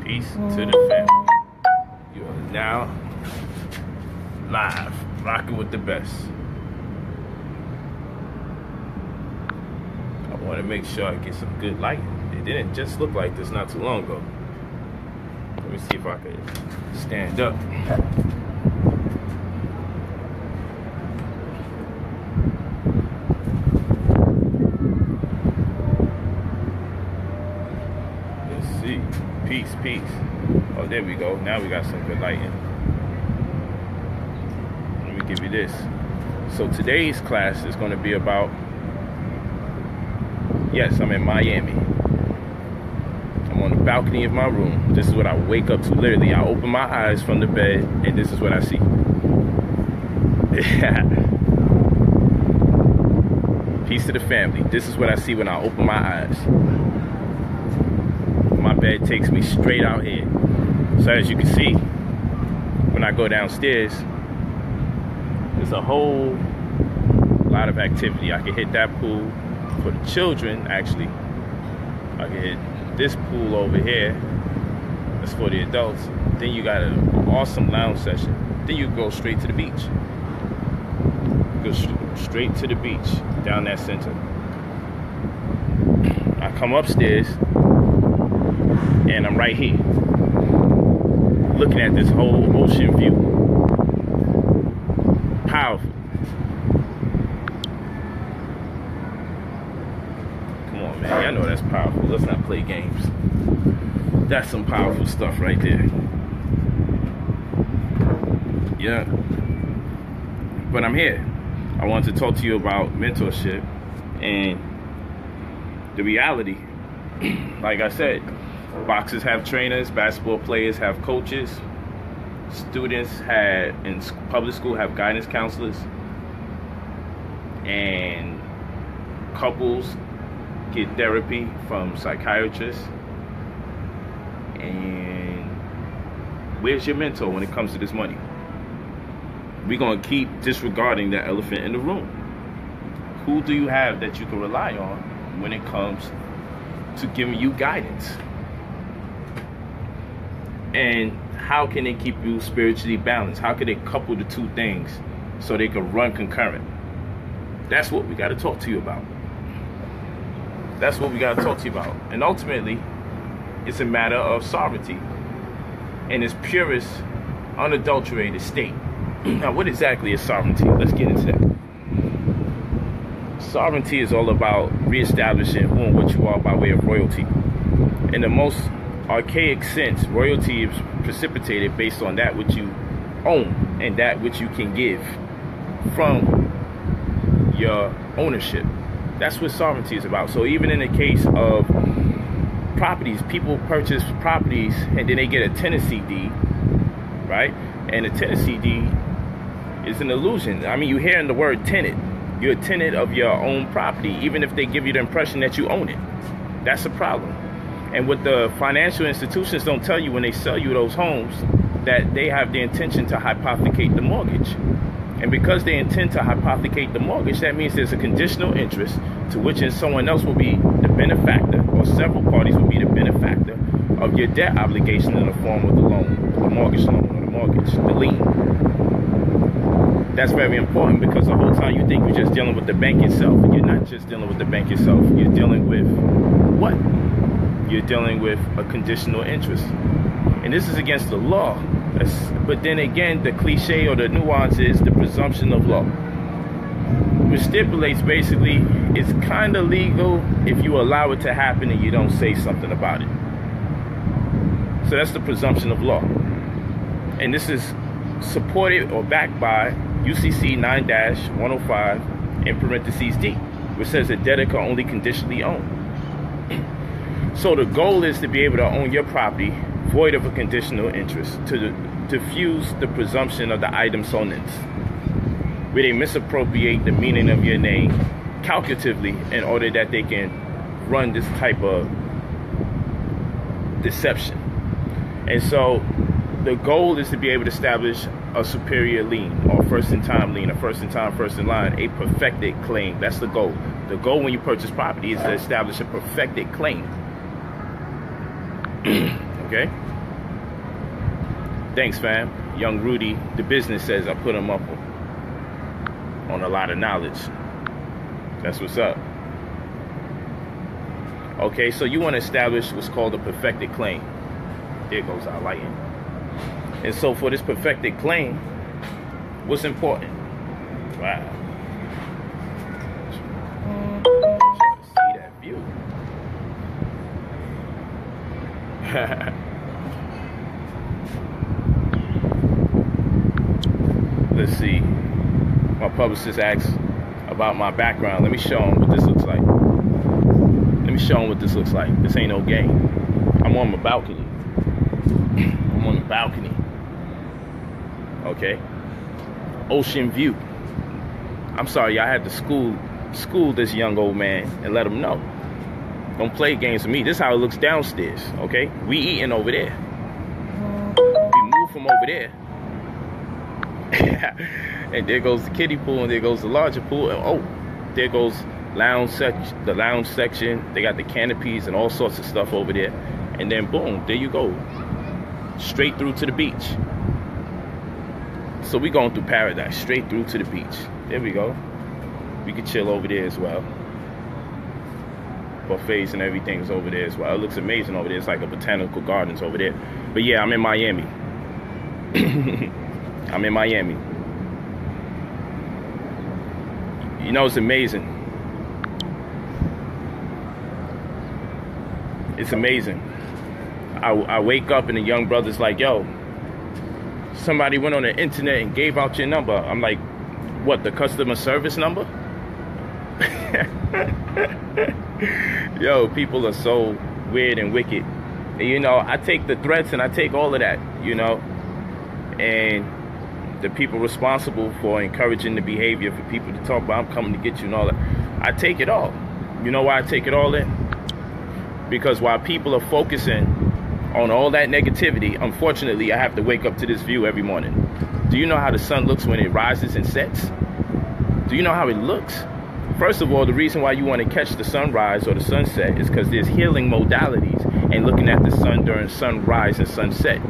Peace to the family. You are now live, rocking with the best. I want to make sure I get some good light. It didn't just look like this not too long ago. Let me see if I can stand up. Peace. Oh, there we go. Now we got some good lighting. Let me give you this. So today's class is going to be about, yes, I'm in Miami. I'm on the balcony of my room. This is what I wake up to. Literally, I open my eyes from the bed, and this is what I see. Peace to the family. This is what I see when I open my eyes. My bed takes me straight out here. So as you can see, when I go downstairs, there's a whole lot of activity. I can hit that pool for the children, actually. I can hit this pool over here. That's for the adults. Then you got an awesome lounge session. Then you go straight to the beach. Go straight to the beach, down that center. I come upstairs, and I'm right here, looking at this whole ocean view. Powerful. Come on, man. Y'all know that's powerful. Let's not play games. That's some powerful stuff right there. Yeah. But I'm here. I want to talk to you about mentorship and the reality. Like I said, boxers have trainers, basketball players have coaches, students in public school have guidance counselors, and couples get therapy from psychiatrists. And where's your mentor when it comes to this money? We're going to keep disregarding the elephant in the room. Who do you have that you can rely on when it comes to giving you guidance? And how can they keep you spiritually balanced? How can they couple the two things so they can run concurrent? That's what we got to talk to you about. That's what we got to talk to you about. And ultimately, it's a matter of sovereignty in its purest, unadulterated state. Now, what exactly is sovereignty? Let's get into that. Sovereignty is all about reestablishing who and what you are by way of royalty. In the most archaic sense, royalty is precipitated based on that which you own and that which you can give from your ownership. That's what sovereignty is about. So even in the case of properties, people purchase properties and then they get a tenancy deed, right? And a tenancy deed is an illusion. I mean, you hear in the word tenant. You're a tenant of your own property, even if they give you the impression that you own it. That's a problem. And what the financial institutions don't tell you when they sell you those homes, that they have the intention to hypothecate the mortgage. And because they intend to hypothecate the mortgage, that means there's a conditional interest to which someone else will be the benefactor, or several parties will be the benefactor of your debt obligation in the form of the loan, the mortgage loan, or the mortgage, the lien. That's very important, because the whole time you think you're just dealing with the bank itself, and you're not just dealing with the bank itself. You're dealing with what? You're dealing with a conditional interest. And this is against the law. But then again, the cliche or the nuance is the presumption of law, which stipulates basically it's kind of legal if you allow it to happen and you don't say something about it. So that's the presumption of law. And this is supported or backed by UCC 9-105 in parentheses D, which says a debtor can only conditionally own. So the goal is to be able to own your property void of a conditional interest, to diffuse the presumption of the item sonance, where they misappropriate the meaning of your name calculatively in order that they can run this type of deception. And so the goal is to be able to establish a superior lien, or first-in-time lien, a first-in-time, first-in-line, a perfected claim. That's the goal. The goal when you purchase property is to establish a perfected claim. Okay? Thanks, fam. Young Rudy, the business says I put him up on a lot of knowledge. That's what's up. Okay, so you want to establish what's called a perfected claim. There goes our lighting. And so for this perfected claim, what's important? Wow. See that view. Let's see. My publicist asks about my background. Let me show him what this looks like. Let me show him what this looks like. This ain't no game. I'm on my balcony. I'm on the balcony. Okay. Ocean view. I'm sorry, I had to school this young old man and let him know. Don't play games with me. This is how it looks downstairs. Okay. We eating over there. We move from over there. And there goes the kiddie pool, and there goes the larger pool, and oh, there goes the lounge section. They got the canopies and all sorts of stuff over there, and then boom, there you go, straight through to the beach. So we going through paradise, straight through to the beach. There we go. We could chill over there as well. Buffets and everything is over there as well. It looks amazing over there. It's like a botanical gardens over there. But yeah, I'm in Miami. I'm in Miami. You know, it's amazing. It's amazing. I wake up and the young brother's like, yo, somebody went on the internet and gave out your number. I'm like, what, the customer service number? Yo, people are so weird and wicked. And, you know, I take the threats and I take all of that, you know. And the people responsible for encouraging the behavior for people to talk about, I'm coming to get you and all that, I take it all. You know why I take it all in? Because while people are focusing on all that negativity, unfortunately, I have to wake up to this view every morning. Do you know how the sun looks when it rises and sets? Do you know how it looks? First of all, the reason why you want to catch the sunrise or the sunset is because there's healing modalities and looking at the sun during sunrise and sunset.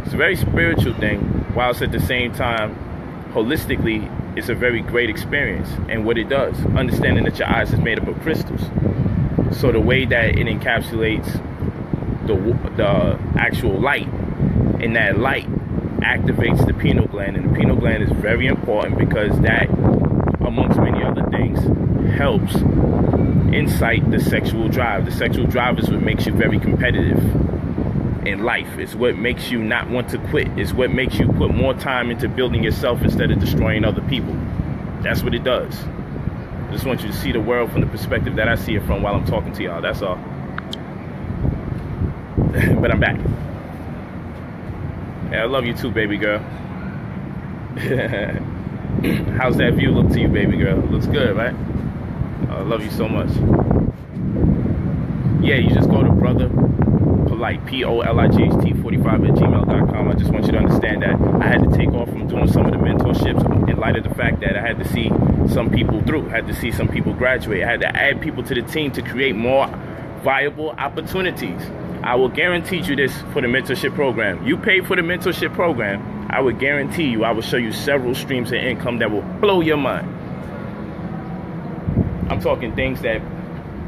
It's a very spiritual thing, whilst at the same time, holistically, it's a very great experience. And what it does, understanding that your eyes is made up of crystals. So the way that it encapsulates the actual light, and that light activates the pineal gland, and the pineal gland is very important because that, amongst many other things, helps incite the sexual drive. The sexual drive is what makes you very competitive in life. It's what makes you not want to quit. It's what makes you put more time into building yourself instead of destroying other people. That's what it does. I just want you to see the world from the perspective that I see it from while I'm talking to y'all. That's all. But I'm back. Yeah, I love you too, baby girl. How's that view look to you, baby girl? Looks good, right? I love you so much. Yeah, you just go to brother Polight, POLIGHT45@gmail.com. I just want you to understand that I had to take off from doing some of the mentorships in light of the fact that I had to see some people through, had to see some people graduate. I had to add people to the team to create more viable opportunities. I will guarantee you this for the mentorship program. You pay for the mentorship program, I would guarantee you, I will show you several streams of income that will blow your mind. I'm talking things that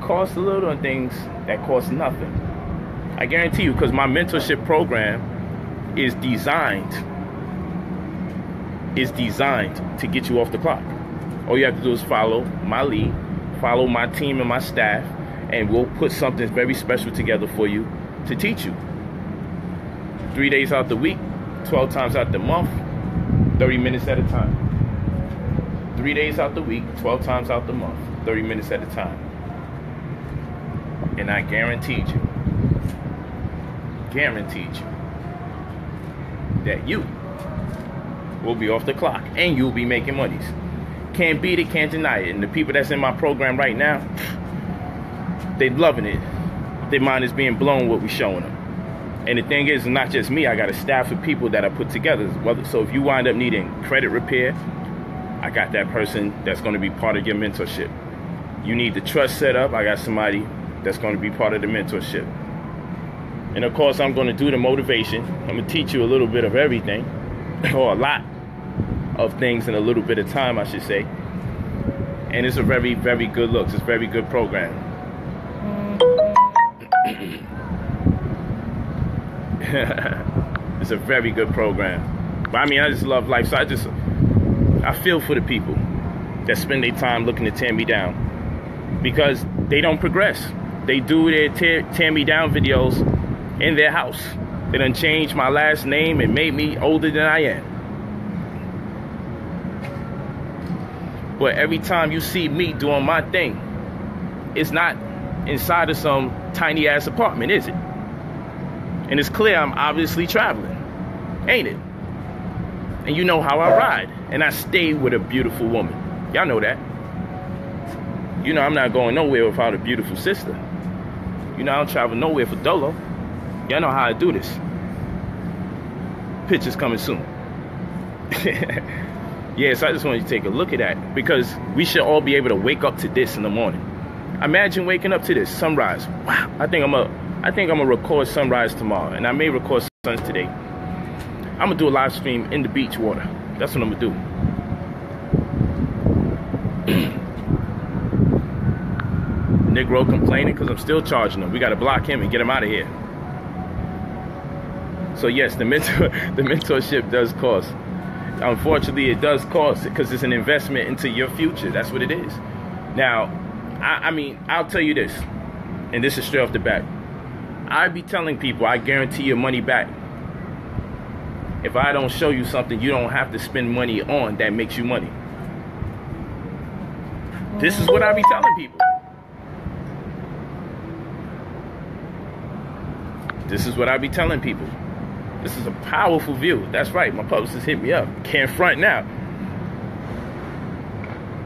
cost a little and things that cost nothing. I guarantee you, because my mentorship program is designed to get you off the clock. All you have to do is follow my lead, follow my team and my staff, and we'll put something very special together for you to teach you. 3 days out the week, 12 times out the month, 30 minutes at a time. 3 days out the week, 12 times out the month, 30 minutes at a time. And I guaranteed you that you will be off the clock and you'll be making monies. Can't beat it, can't deny it. And the people that's in my program right now, they loving it. Their mind is being blown what we're showing them. And the thing is, not just me, I got a staff of people that I put together. So if you wind up needing credit repair, I got that person that's going to be part of your mentorship. You need the trust set up, I got somebody that's going to be part of the mentorship. And of course, I'm going to do the motivation. I'm going to teach you a little bit of everything, or a lot of things in a little bit of time, I should say. And it's a very, very good look. It's a very good program. It's a very good program. But I mean, I just love life. So I feel for the people that spend their time looking to tear me down, because they don't progress. They do their tear me down videos in their house. They done changed my last name and made me older than I am. But every time you see me doing my thing, it's not inside of some tiny ass apartment, is it? And it's clear I'm obviously traveling, ain't it? And you know how I ride. And I stay with a beautiful woman. Y'all know that. You know I'm not going nowhere without a beautiful sister. You know I don't travel nowhere for dolo. Y'all know how I do this. Pictures coming soon. Yeah, so I just wanted you to take a look at that, because we should all be able to wake up to this in the morning. Imagine waking up to this sunrise. Wow, I think I'm gonna record sunrise tomorrow, and I may record suns today. I'm gonna do a live stream in the beach water. That's what I'm gonna do. Negro complaining because I'm still charging him. We gotta block him and get him out of here. So yes, the mentorship does cost. Unfortunately, it does cost, because it's an investment into your future. That's what it is. Now, I mean, I'll tell you this, and this is straight off the bat. I be telling people, I guarantee your money back. If I don't show you something you don't have to spend money on that makes you money. This is what I be telling people. This is what I be telling people. This is a powerful view. That's right. My publicist hit me up. Can't front now.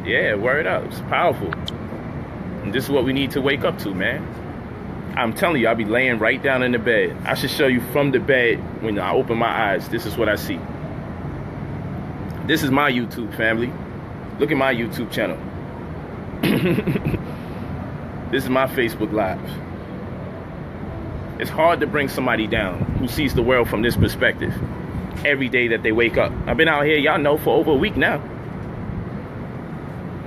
Yeah, word up. It's powerful. And this is what we need to wake up to, man. I'm telling you, I'll be laying right down in the bed. I should show you from the bed when I open my eyes. This is what I see. This is my YouTube family. Look at my YouTube channel. This is my Facebook Live. It's hard to bring somebody down who sees the world from this perspective every day that they wake up. I've been out here, y'all know, for over a week now.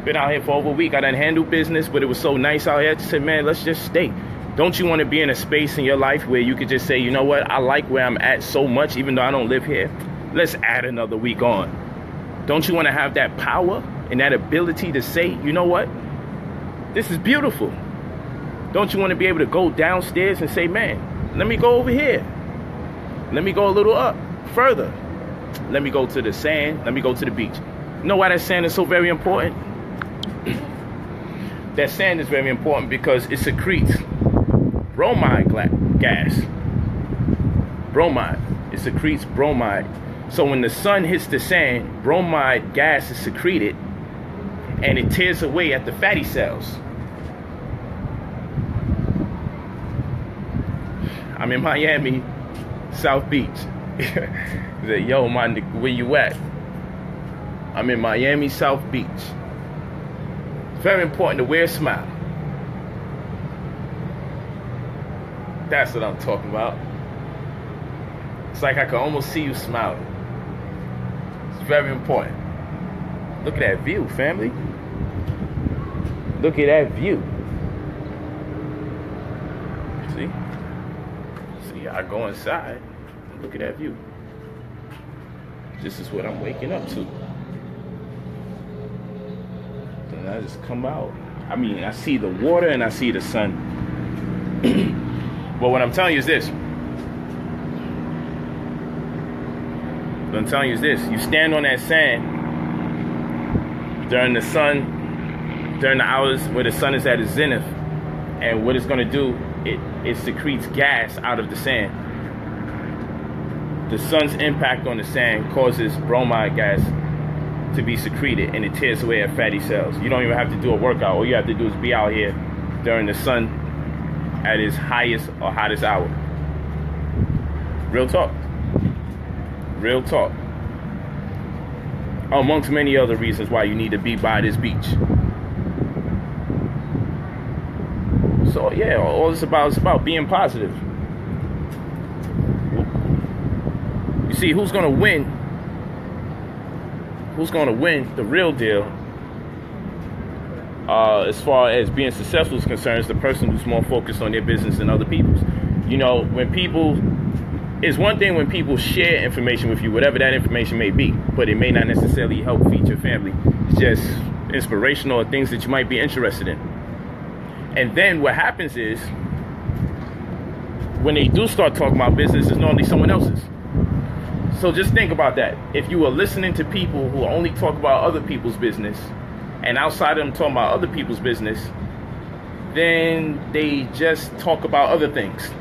Been out here for over a week. I done handled business, but it was so nice out here. I just said, man, let's just stay. Don't you want to be in a space in your life where you could just say, you know what, I like where I'm at so much, even though I don't live here. Let's add another week on. Don't you want to have that power and that ability to say, you know what, this is beautiful. Don't you want to be able to go downstairs and say, man, let me go over here. Let me go a little up, further. Let me go to the sand. Let me go to the beach. You know why that sand is so very important? That sand is very important because it secretes bromide gas. Bromide. It secretes bromide. So when the sun hits the sand, bromide gas is secreted and it tears away at the fatty cells. I'm in Miami, South Beach. He said, yo, my nigga, where you at? I'm in Miami, South Beach. It's very important to wear a smile. That's what I'm talking about. It's like I can almost see you smiling. It's very important. Look at that view, family. Look at that view. See? I go inside, look at that view. This is what I'm waking up to. Then I just come out. I mean, I see the water and I see the sun. But what I'm telling you is this. What I'm telling you is this. You stand on that sand during the sun, during the hours where the sun is at its zenith. And what it's going to do, it secretes gas out of the sand. The sun's impact on the sand causes bromide gas to be secreted, and it tears away at fatty cells. You don't even have to do a workout. All you have to do is be out here during the sun at its highest or hottest hour. Real talk. Real talk. Amongst many other reasons why you need to be by this beach. So yeah, all it's about is about being positive. see, who's going to win? Who's going to win the real deal as far as being successful is concerned is the person who's more focused on their business than other people's. You know, when people, it's one thing when people share information with you, whatever that information may be, but it may not necessarily help feed your family. It's just inspirational or things that you might be interested in. And then what happens is, when they do start talking about business, it's normally someone else's. So just think about that. If you are listening to people who only talk about other people's business, and outside of them talking about other people's business, then they just talk about other things.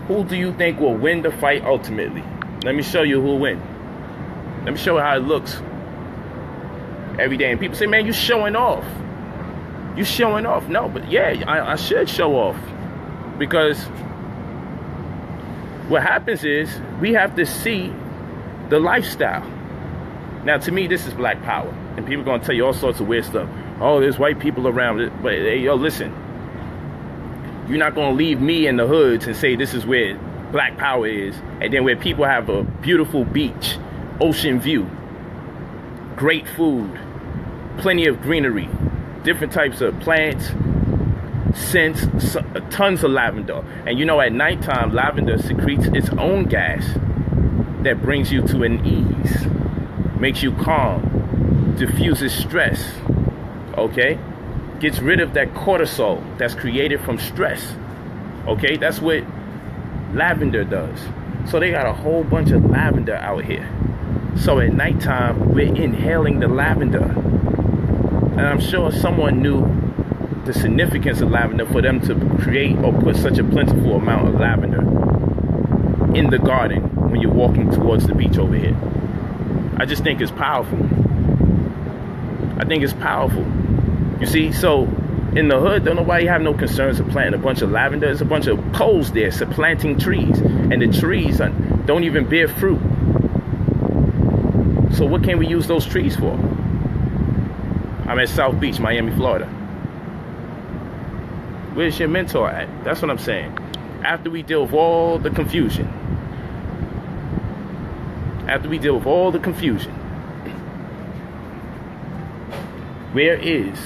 Who do you think will win the fight ultimately? Let me show you who will win. Let me show you how it looks every day. And people say, man, you showing off. You showing off. No, but yeah, I should show off. Because what happens is we have to see the lifestyle. Now, to me, this is black power. And people are going to tell you all sorts of weird stuff. Oh, there's white people around it. But hey, yo, listen. You're not going to leave me in the hoods and say this is where black power is. And then where people have a beautiful beach, ocean view, great food, plenty of greenery, different types of plants, scents, tons of lavender. And you know, at nighttime, lavender secretes its own gas that brings you to an ease, makes you calm, diffuses stress, okay? Gets rid of that cortisol that's created from stress, okay? That's what lavender does. So they got a whole bunch of lavender out here. So at nighttime, we're inhaling the lavender. And I'm sure someone knew the significance of lavender for them to create or put such a plentiful amount of lavender in the garden when you're walking towards the beach over here. I just think it's powerful. I think it's powerful. You see, so in the hood, don't nobody have no concerns of planting a bunch of lavender. There's a bunch of poles there supplanting trees. And the trees don't even bear fruit. So what can we use those trees for? I'm at South Beach, Miami, Florida. Where's your mentor at? That's what I'm saying. After we deal with all the confusion. After we deal with all the confusion. Where is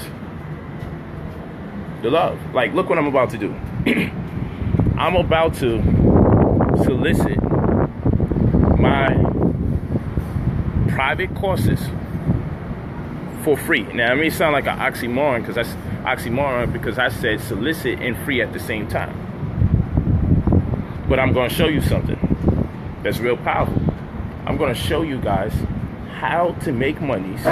the love? Like, look what I'm about to do. I'm about to solicit my private courses for free. Now, it may sound like an oxymoron because I said solicit and free at the same time. But I'm going to show you something that's real powerful. I'm going to show you guys how to make monies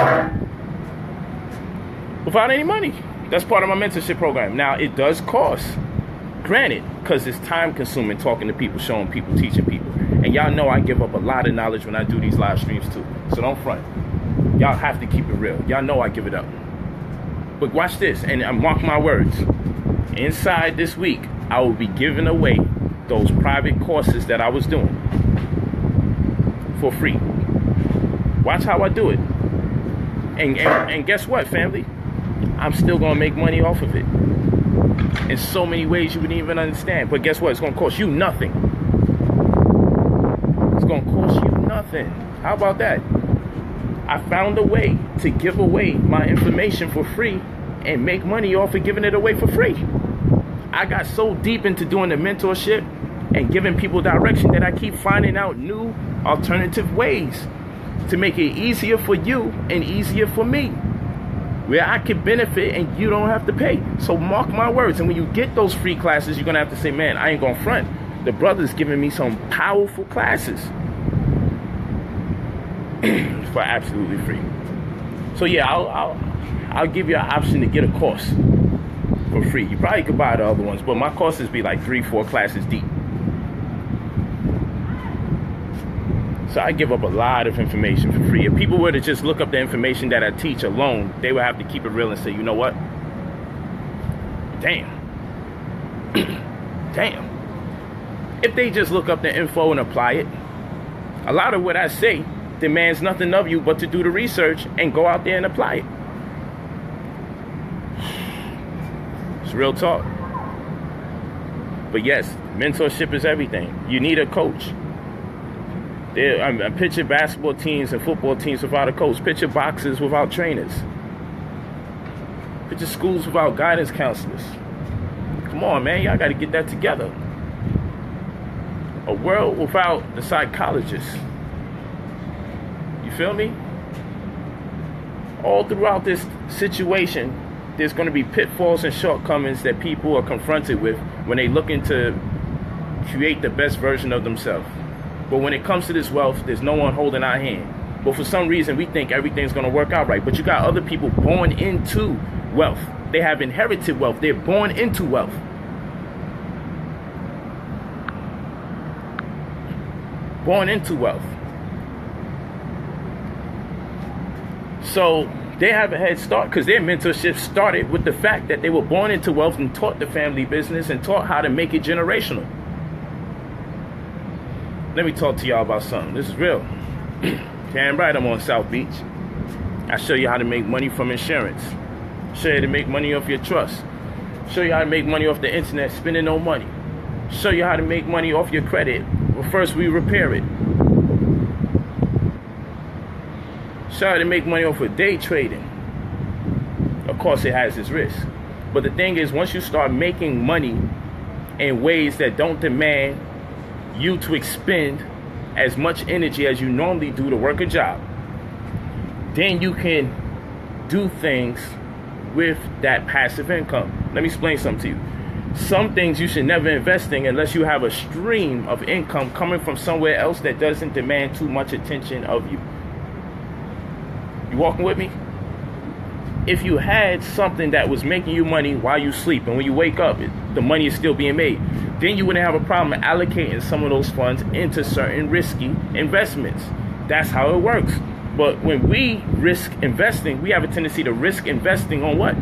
without any money. That's part of my mentorship program. Now, it does cost, granted, because it's time consuming talking to people, showing people, teaching people. And y'all know I give up a lot of knowledge when I do these live streams too. So don't front. Y'all have to keep it real. Y'all know I give it up. But watch this, and mark my words. Inside this week, I will be giving away those private courses that I was doing for free. Watch how I do it. And guess what, family? I'm still going to make money off of it. In so many ways you wouldn't even understand. But guess what? It's going to cost you nothing. It's going to cost you nothing. How about that? I found a way to give away my information for free and make money off of giving it away for free. I got so deep into doing the mentorship and giving people direction that I keep finding out new alternative ways to make it easier for you and easier for me, where I can benefit and you don't have to pay. So mark my words. And when you get those free classes, you're going to have to say, man, I ain't going to front. The brother's giving me some powerful classes for absolutely free. So yeah, I'll give you an option to get a course for free. You probably could buy the other ones, but my courses be like 3-4 classes deep. So I give up a lot of information for free. If people were to just look up the information that I teach alone, they would have to keep it real and say, you know what? Damn. Damn. If they just look up the info and apply it, a lot of what I say demands nothing of you but to do the research and go out there and apply it. It's real talk. But yes, mentorship is everything. You need a coach. Picture basketball teams and football teams without a coach. Picture boxers without trainers. Picture schools without guidance counselors. Come on, man. Y'all got to get that together. A world without the psychologist. You feel me? All throughout this situation, there's going to be pitfalls and shortcomings that people are confronted with when they looking to create the best version of themselves. But when it comes to this wealth, there's no one holding our hand. But for some reason, we think everything's going to work out right. But you got other people born into wealth. They have inherited wealth. They're born into wealth. Born into wealth. So they have a head start because their mentorship started with the fact that they were born into wealth and taught the family business and taught how to make it generational. Let me talk to y'all about something. This is real. Damn right, I'm on South Beach. I show you how to make money from insurance. Show you how to make money off your trust. Show you how to make money off the internet, spending no money. Show you how to make money off your credit. Well, first we repair it. Show you how to make money off of day trading. Of course, it has its risk. But the thing is, once you start making money in ways that don't demand you to expend as much energy as you normally do to work a job, then you can do things with that passive income. Let me explain something to you. Some things you should never invest in unless you have a stream of income coming from somewhere else that doesn't demand too much attention of you. You walking with me? If you had something that was making you money while you sleep, and when you wake up, the money is still being made, then you wouldn't have a problem allocating some of those funds into certain risky investments. That's how it works. But when we risk investing, we have a tendency to risk investing on what?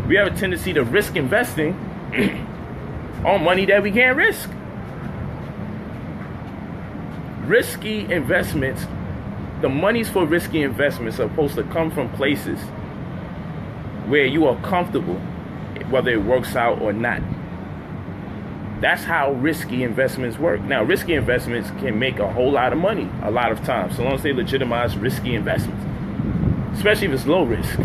We have a tendency to risk investing on money that we can't risk. Risky investments, the monies for risky investments are supposed to come from places where you are comfortable, whether it works out or not. That's how risky investments work. Now, risky investments can make a whole lot of money a lot of times, so long as they legitimize risky investments, especially if it's low risk.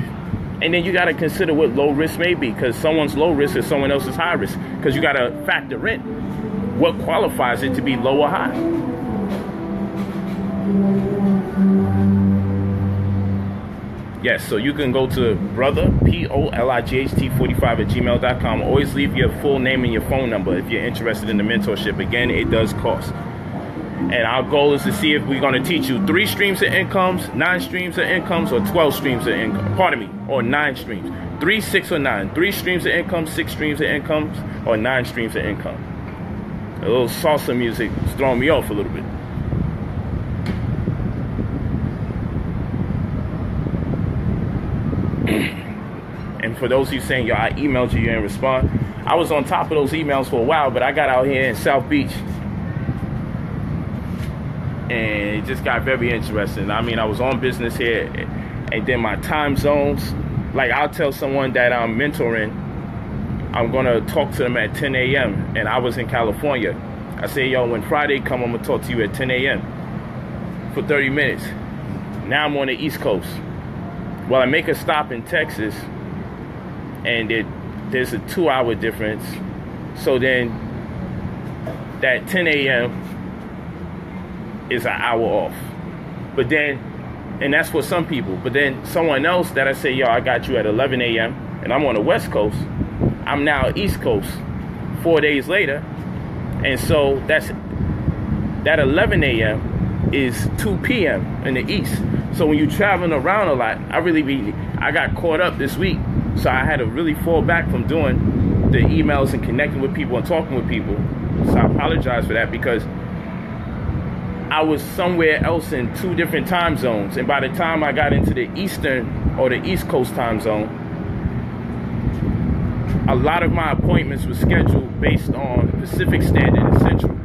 And then you got to consider what low risk may be, because someone's low risk is someone else's high risk, because you got to factor in what qualifies it to be low or high. Yes, so you can go to brother, POLIGHT45@gmail.com. Always leave your full name and your phone number if you're interested in the mentorship. Again, it does cost. And our goal is to see if we're going to teach you 3 streams of incomes, 9 streams of incomes, or 12 streams of income. Pardon me, or 9 streams. 3, 6, or 9. 3 streams of income, 6 streams of incomes, or 9 streams of income. A little salsa music is throwing me off a little bit. And for those of you saying, yo, I emailed you, you didn't respond. I was on top of those emails for a while, but I got out here in South Beach, and it just got very interesting. I mean, I was on business here, and then my time zones, like I'll tell someone that I'm mentoring, I'm gonna talk to them at 10 a.m. and I was in California. I say, yo, when Friday come, I'm gonna talk to you at 10 a.m. for 30 minutes. Now I'm on the East Coast. Well, I make a stop in Texas, and there's a 2-hour difference. So then that 10 a.m. is an hour off. But then, and that's for some people. But then someone else that I say, yo, I got you at 11 a.m. and I'm on the West Coast. I'm now East Coast 4 days later. And so that 11 a.m. is 2 p.m. in the East. So when you're traveling around a lot, I got caught up this week. So I had to really fall back from doing the emails and connecting with people and talking with people. So I apologize for that, because I was somewhere else in 2 different time zones. And by the time I got into the Eastern or the East Coast time zone, a lot of my appointments were scheduled based on Pacific Standard and Central.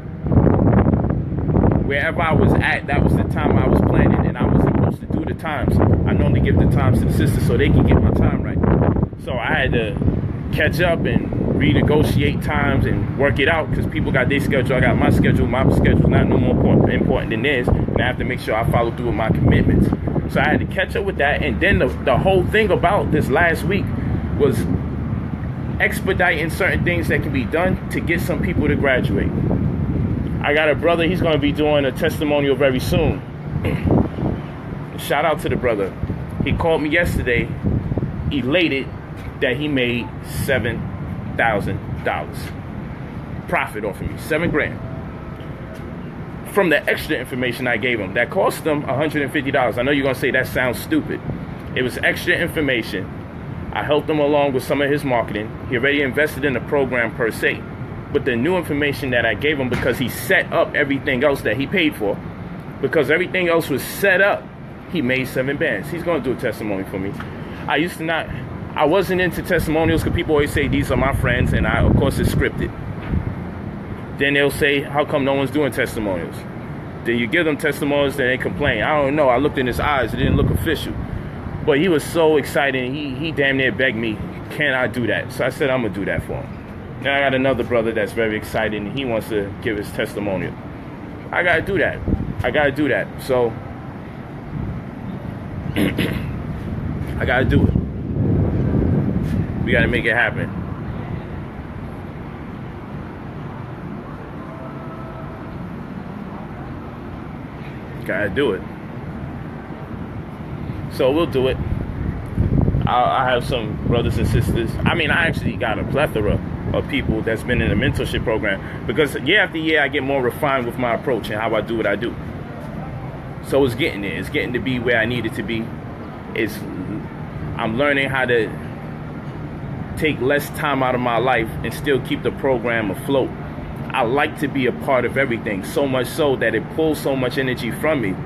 Wherever I was at, that was the time I was planning, and I was supposed to do the times. I normally give the times to the sisters so they can get my time right. So I had to catch up and renegotiate times and work it out, because people got their schedule, I got my schedule. My schedule's not no more important than theirs, and I have to make sure I follow through with my commitments. So I had to catch up with that. And then the whole thing about this last week was expediting certain things that can be done to get some people to graduate. I got a brother, he's going to be doing a testimonial very soon. Shout out to the brother. He called me yesterday, elated that he made $7,000 profit off of me, $7,000 from the extra information I gave him that cost him $150. I know you're gonna say that sounds stupid. It was extra information. I helped him along with some of his marketing. He already invested in the program per se, but the new information that I gave him, because he set up everything else that he paid for, because everything else was set up, he made $7,000. He's gonna do a testimony for me. I wasn't into testimonials because people always say these are my friends, and of course it's scripted. Then they'll say, how come no one's doing testimonials? Then you give them testimonials, then they complain. I don't know, I looked in his eyes, it didn't look official. But he was so excited, he damn near begged me, can I do that? So I said, I'm gonna do that for him. Now I got another brother that's very excited, and he wants to give his testimonial. I gotta do that. So I gotta do it. We gotta make it happen. Gotta do it. So we'll do it. I have some brothers and sisters. I mean, I actually got a plethora of people that's been in the mentorship program, because year after year I get more refined with my approach and how I do what I do. So it's getting there. It's getting to be where I need it to be. I'm learning how to take less time out of my life and still keep the program afloat. I like to be a part of everything, so much so that it pulls so much energy from me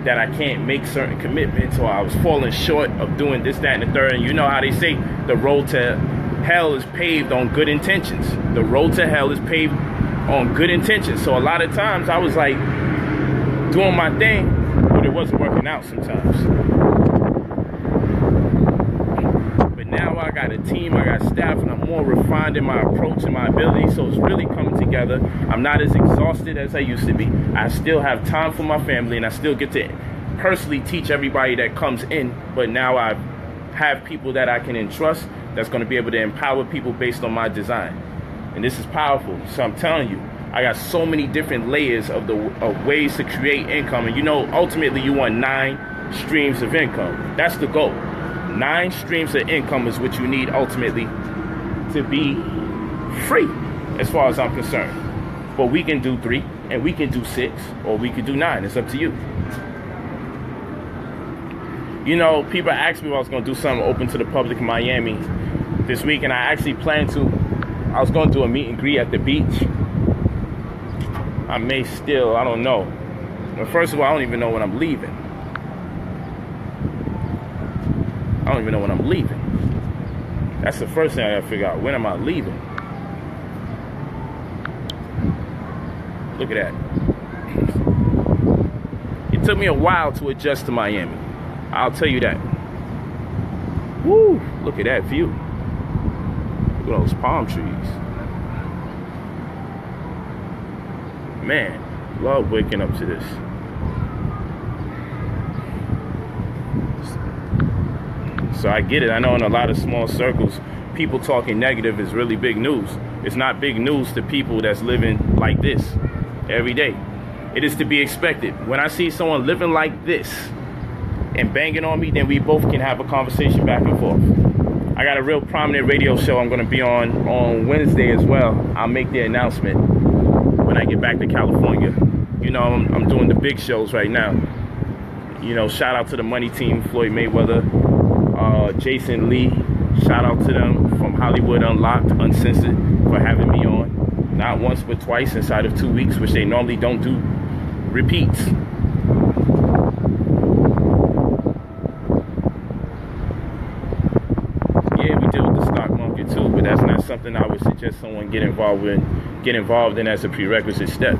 that I can't make certain commitments, or I was falling short of doing this, that, and the third. And you know how they say the road to hell is paved on good intentions. The road to hell is paved on good intentions. So a lot of times I was like doing my thing, but it wasn't working out sometimes. Now I got a team, I got staff, and I'm more refined in my approach and my ability, so it's really coming together. I'm not as exhausted as I used to be. I still have time for my family, and I still get to personally teach everybody that comes in, but now I have people that I can entrust that's going to be able to empower people based on my design. And this is powerful. So I'm telling you, I got so many different layers of ways to create income. And you know, ultimately you want 9 streams of income. That's the goal. 9 streams of income is what you need ultimately to be free, as far as I'm concerned. But we can do 3, and we can do 6, or we can do 9. It's up to you. You know, people asked me if I was going to do something open to the public in Miami this week, and I actually planned to. I was going to do a meet and greet at the beach. I may still, I don't know. But first of all, I don't even know when I'm leaving. I don't even know when I'm leaving. That's the first thing I gotta figure out. When am I leaving? Look at that. It took me a while to adjust to Miami. I'll tell you that. Woo! Look at that view. Look at those palm trees. Man, love waking up to this. So I get it. I know in a lot of small circles, people talking negative is really big news. It's not big news to people that's living like this every day. It is to be expected. When I see someone living like this and banging on me, then we both can have a conversation back and forth. I got a real prominent radio show I'm going to be on Wednesday as well. I'll make the announcement when I get back to California. You know, I'm doing the big shows right now. You know, shout out to the money team, Floyd Mayweather, Jason Lee, shout out to them from Hollywood Unlocked, Uncensored, for having me on. Not once, but twice inside of 2 weeks, which they normally don't do repeats. Yeah, we deal with the stock market too, but that's not something I would suggest someone get involved in as a prerequisite step.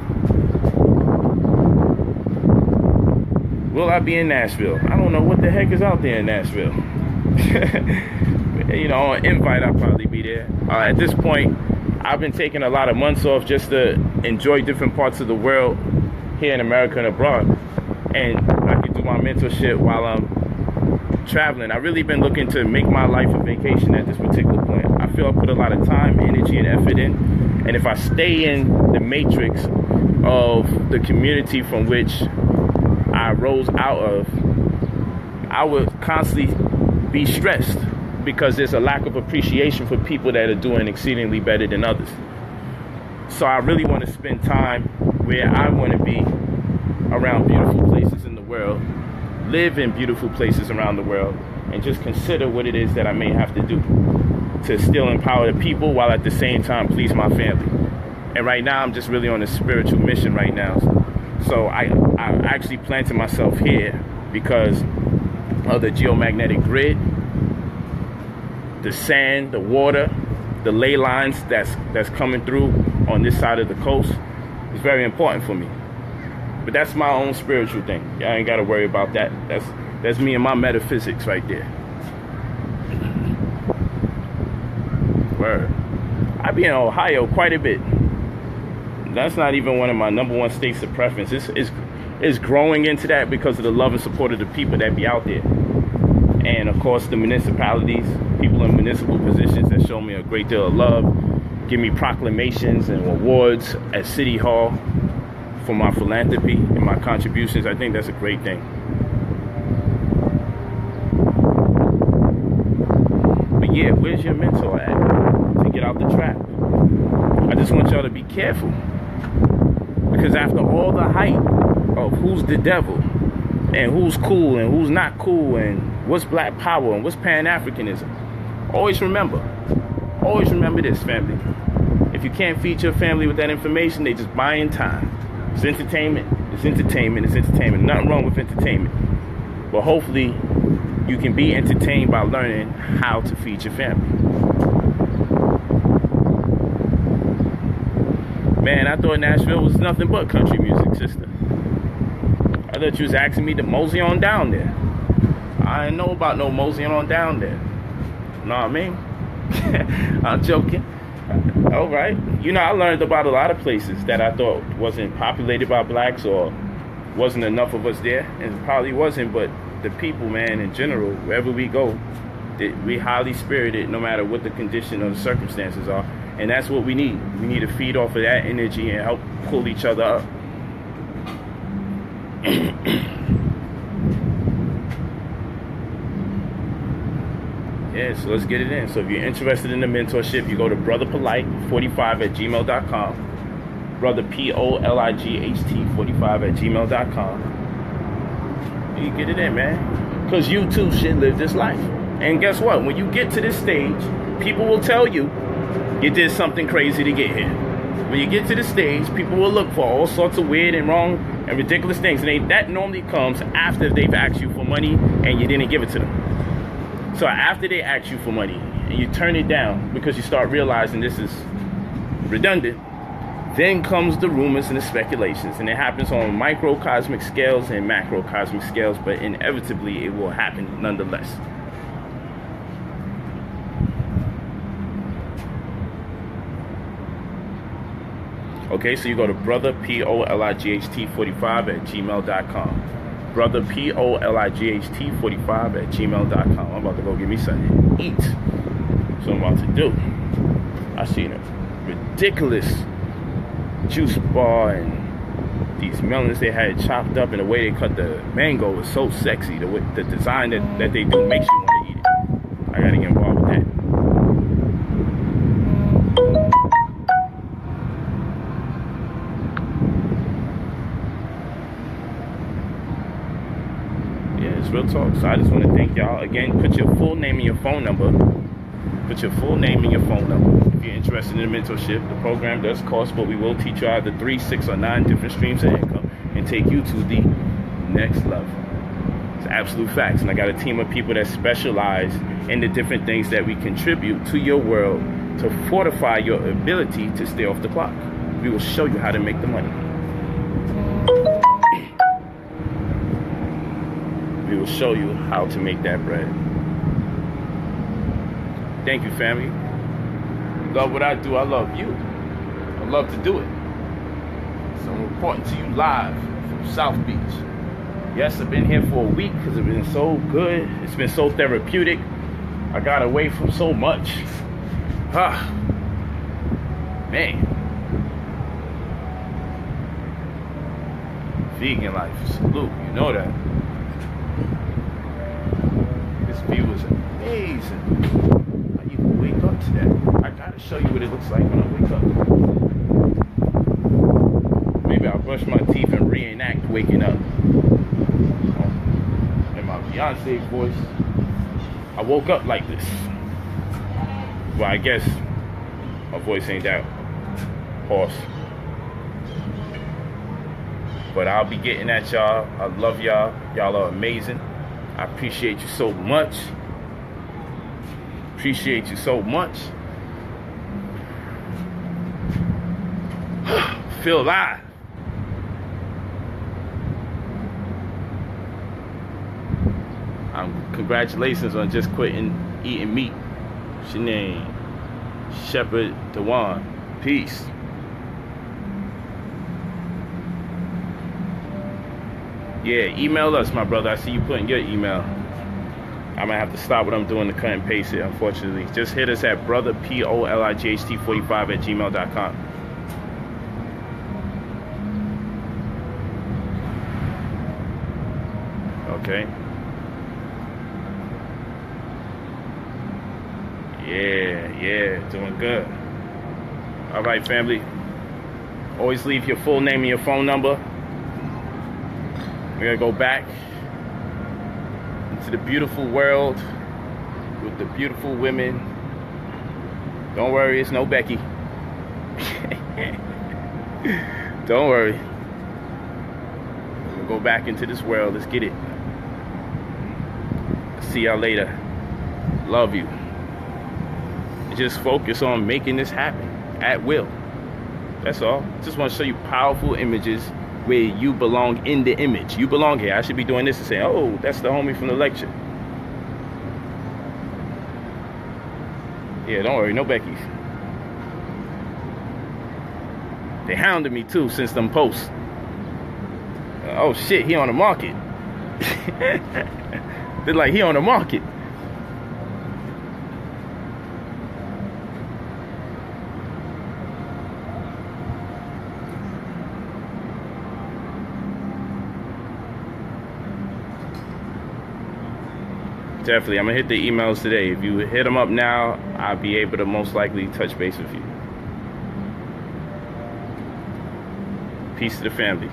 Will I be in Nashville? I don't know what the heck is out there in Nashville. You know, on invite, I'll probably be there. there. At this point, I've been taking a lot of months off just to enjoy different parts of the world here in America and abroad. And I can do my mentorship while I'm traveling. I've really been looking to make my life a vacation at this particular point. I feel I put a lot of time, energy, and effort in. And if I stay in the matrix of the community from which I rose out of, I would constantly be stressed because there's a lack of appreciation for people that are doing exceedingly better than others. So I really want to spend time where I want to be, around beautiful places in the world, live in beautiful places around the world, and just consider what it is that I may have to do to still empower the people while at the same time please my family. And right now I'm just really on a spiritual mission right now. So I actually planted myself here because of the geomagnetic grid, the sand, the water, the ley lines that's coming through on this side of the coast is very important for me. But that's my own spiritual thing. I ain't got to worry about that. That's me and my metaphysics right there. Word. I be in Ohio quite a bit. That's not even one of my #1 states of preference. It's growing into that because of the love and support of the people that be out there. And of course the municipalities, people in municipal positions that show me a great deal of love, give me proclamations and awards at City Hall for my philanthropy and my contributions. I think that's a great thing. But yeah, where's your mentor at to get out the trap? I just want y'all to be careful, because after all the hype of who's the devil and who's cool and who's not cool and what's black power and what's Pan-Africanism, always remember this, family. If you can't feed your family with that information, they just buying time. It's entertainment, it's entertainment, it's entertainment. Nothing wrong with entertainment. But hopefully you can be entertained by learning how to feed your family. Man, I thought Nashville was nothing but country music, sister. I thought you was asking me to mosey on down there. I didn't know about no moseying on down there. Know what I mean? I'm joking. All right. You know, I learned about a lot of places that I thought wasn't populated by blacks or wasn't enough of us there. And it probably wasn't, but the people, man, in general, wherever we go, we highly spirited no matter what the condition or the circumstances are. And that's what we need. We need to feed off of that energy and help pull each other up. Yeah, so let's get it in. So if you're interested in the mentorship, you go to brotherpolight45@gmail.com. brotherpolight45@gmail.com. You get it in, man. Because you too should live this life. And guess what? When you get to this stage, people will tell you you did something crazy to get here. When you get to the stage, people will look for all sorts of weird and wrong and ridiculous things. And that normally comes after they've asked you for money and you didn't give it to them. So after they ask you for money and you turn it down because you start realizing this is redundant, then comes the rumors and the speculations. And it happens on microcosmic scales and macrocosmic scales, but inevitably it will happen nonetheless. Okay, so you go to brotherpolight45@gmail.com. brotherpolight45@gmail.com. I'm about to go get me something to eat. So I'm about to do. I seen a ridiculous juice bar and these melons they had chopped up, and the way they cut the mango was so sexy. The design that they do makes you want to eat it. I gotta get involved with that. Real talk. So I just want to thank y'all again. Put your full name and your phone number. Put your full name and your phone number. If you're interested in the mentorship, the program does cost, but we will teach you either 3, 6, or 9 different streams of income and take you to the next level. It's absolute facts. And I got a team of people that specialize in the different things that we contribute to your world to fortify your ability to stay off the clock. We will show you how to make the money. We will show you how to make that bread. Thank you, family. love what I do. I love you. I love to do it. So I'm reporting to you live from South Beach. Yes, I've been here for a week because it's been so good. It's been so therapeutic. I got away from so much. Man. Vegan life, salute, you know that. This view is amazing. I need to wake up to that. I gotta show you what it looks like when I wake up. Maybe I'll brush my teeth and reenact waking up. In my Beyonce voice, I woke up like this. Well, I guess my voice ain't that hoarse. But I'll be getting at y'all. I love y'all. Y'all are amazing. I appreciate you so much. Appreciate you so much. Feel alive. Congratulations on just quitting eating meat. Shanae, Shepherd Dewan. Peace. Yeah, email us, my brother. I see you putting your email. I might have to stop what I'm doing to cut and paste it, unfortunately. Just hit us at brotherpolight45@gmail.com. Okay. Yeah, doing good. All right, family. Always leave your full name and your phone number. We're gonna go back into the beautiful world with the beautiful women. Don't worry, it's no Becky. Don't worry. We'll go back into this world. Let's get it. See y'all later. Love you. Just focus on making this happen at will. That's all. Just want to show you powerful images where you belong in the image. You belong here. I should be doing this and saying, oh, that's the homie from the lecture. Yeah, don't worry, no Becky's. They hounded me too since them posts. Oh shit, he on the market. They're like, he on the market. Definitely, I'm gonna hit the emails today. If you hit them up now, I'll be able to most likely touch base with you. Peace to the family.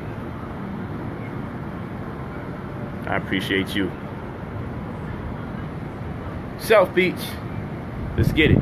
I appreciate you. South Beach, let's get it.